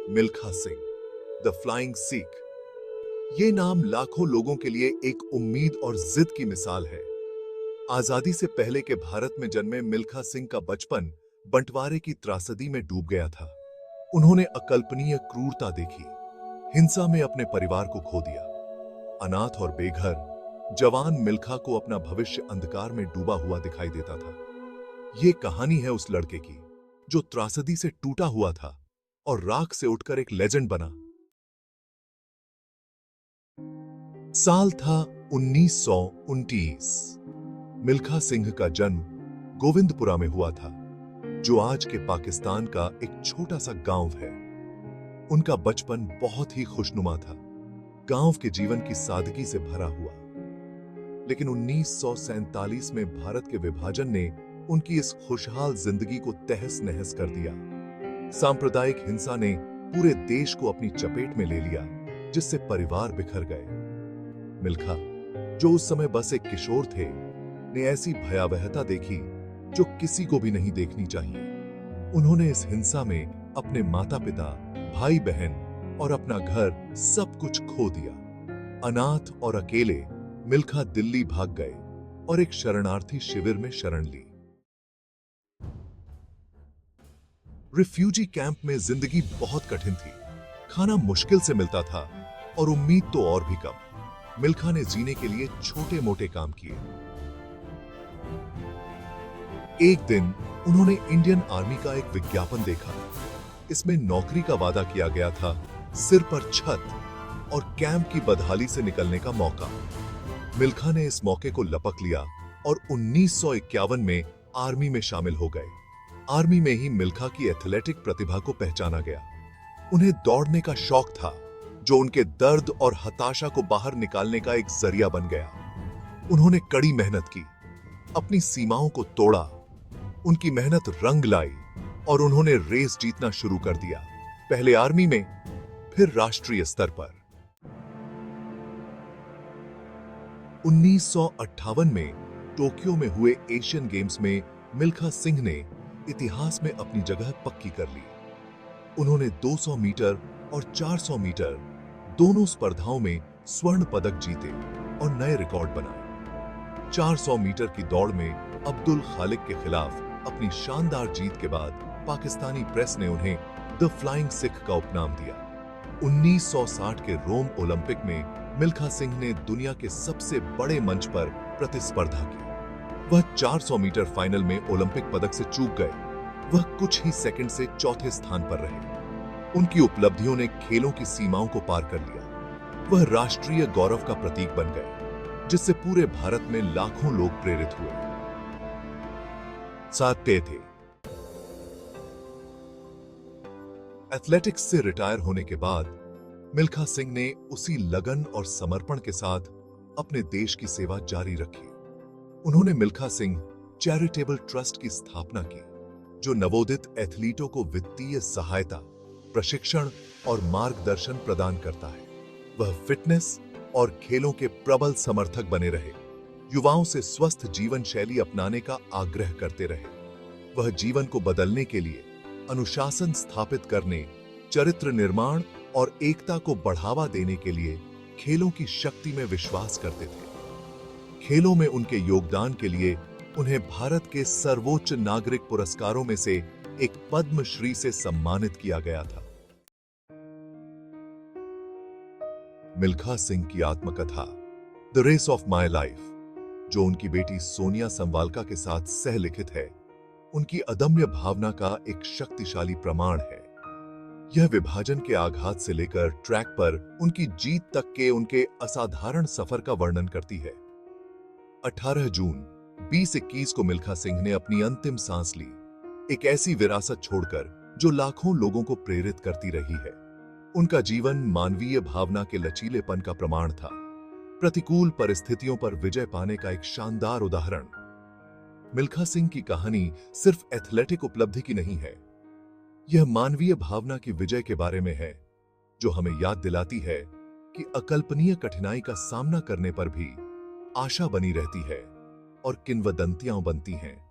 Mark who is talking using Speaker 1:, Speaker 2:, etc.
Speaker 1: Milkha Singh, the flying Sikh. ये नाम लाखों लोगों के लिए एक उम्मीद और जिद की मिसाल है। आजादी से पहले के भारत में जन्मे मिल्खा सिंह का बचपन बंटवारे की त्रासदी में डूब गया था। उन्होंने अकल्पनीय क्रूरता देखी, हिंसा में अपने परिवार को खो दिया। अनाथ और बेघर जवान मिल्खा को अपना भविष्य अंधकार में डूबा हुआ दिखाई देता था। ये कहानी है उस लड़के की जो त्रासदी से टूटा हुआ था और राख से उठकर एक लेजेंड बना। साल था 1929। मिल्खा सिंह का जन्म गोविंदपुरा में हुआ था, जो आज के पाकिस्तान का एक छोटा सा गांव है। उनका बचपन बहुत ही खुशनुमा था, गांव के जीवन की सादगी से भरा हुआ। लेकिन 1947 में भारत के विभाजन ने उनकी इस खुशहाल जिंदगी को तहस नहस कर दिया। सांप्रदायिक हिंसा ने पूरे देश को अपनी चपेट में ले लिया, जिससे परिवार बिखर गए। मिल्खा, जो उस समय बस एक किशोर थे, ने ऐसी भयावहता देखी जो किसी को भी नहीं देखनी चाहिए। उन्होंने इस हिंसा में अपने माता पिता, भाई बहन और अपना घर सब कुछ खो दिया। अनाथ और अकेले मिल्खा दिल्ली भाग गए और एक शरणार्थी शिविर में शरण ली। रिफ्यूजी कैंप में जिंदगी बहुत कठिन थी। खाना मुश्किल से मिलता था और उम्मीद तो और भी कम। मिल्खा ने जीने के लिए छोटे मोटे काम किए। एक दिन उन्होंने इंडियन आर्मी का एक विज्ञापन देखा। इसमें नौकरी का वादा किया गया था, सिर पर छत और कैंप की बदहाली से निकलने का मौका। मिल्खा ने इस मौके को लपक लिया और 1951 में आर्मी में शामिल हो गए। आर्मी में ही मिल्खा की एथलेटिक प्रतिभा को पहचाना गया। उन्हें दौड़ने का शौक था, जो उनके दर्द और हताशा को बाहर निकालने का एक जरिया बन गया। उन्होंने कड़ी मेहनत की, अपनी सीमाओं को तोड़ा। उनकी मेहनत रंग लाई और उन्होंने रेस जीतना शुरू कर दिया, पहले आर्मी में, फिर राष्ट्रीय स्तर पर। 1958 में टोक्यो में हुए एशियन गेम्स में मिल्खा सिंह ने इतिहास में अपनी जगह पक्की कर ली। उन्होंने 200 मीटर और 400 मीटर दोनों स्पर्धाओं में स्वर्ण पदक जीते और नए रिकॉर्ड बनाए। 400 मीटर की दौड़ में अब्दुल खालिक के खिलाफ अपनी शानदार जीत के बाद पाकिस्तानी प्रेस ने उन्हें द फ्लाइंग सिख का उपनाम दिया। 1960 के रोम ओलंपिक में मिल्खा सिंह ने दुनिया के सबसे बड़े मंच पर प्रतिस्पर्धा की। वह 400 मीटर फाइनल में ओलंपिक पदक से चूक गए। वह कुछ ही सेकंड से चौथे स्थान पर रहे। उनकी उपलब्धियों ने खेलों की सीमाओं को पार कर लिया। वह राष्ट्रीय गौरव का प्रतीक बन गए, जिससे पूरे भारत में लाखों लोग प्रेरित हुए। साथ थे एथलेटिक्स से रिटायर होने के बाद मिल्खा सिंह ने उसी लगन और समर्पण के साथ अपने देश की सेवा जारी रखी। उन्होंने मिल्खा सिंह चैरिटेबल ट्रस्ट की स्थापना की, जो नवोदित एथलीटों को वित्तीय सहायता, प्रशिक्षण और मार्गदर्शन प्रदान करता है। वह फिटनेस और खेलों के प्रबल समर्थक बने रहे, युवाओं से स्वस्थ जीवन शैली अपनाने का आग्रह करते रहे। वह जीवन को बदलने के लिए, अनुशासन स्थापित करने, चरित्र निर्माण और एकता को बढ़ावा देने के लिए खेलों की शक्ति में विश्वास करते थे। खेलों में उनके योगदान के लिए उन्हें भारत के सर्वोच्च नागरिक पुरस्कारों में से एक पद्मश्री से सम्मानित किया गया था। मिल्खा सिंह की आत्मकथा the race of my life, जो उनकी बेटी सोनिया संवालका के साथ सह लिखित है, उनकी अदम्य भावना का एक शक्तिशाली प्रमाण है। यह विभाजन के आघात से लेकर ट्रैक पर उनकी जीत तक के उनके असाधारण सफर का वर्णन करती है। 18 जून 2021 को मिल्खा सिंह ने अपनी अंतिम सांस ली, एक ऐसी विरासत छोड़कर जो लाखों लोगों को प्रेरित करती रही है। उनका जीवन मानवीय भावना के लचीलेपन का प्रमाण था, प्रतिकूल परिस्थितियों पर विजय पाने का एक शानदार उदाहरण। मिल्खा सिंह की कहानी सिर्फ एथलेटिक उपलब्धि की नहीं है, यह मानवीय भावना की विजय के बारे में है, जो हमें याद दिलाती है कि अकल्पनीय कठिनाई का सामना करने पर भी आशा बनी रहती है और किंवदंतियां बनती हैं।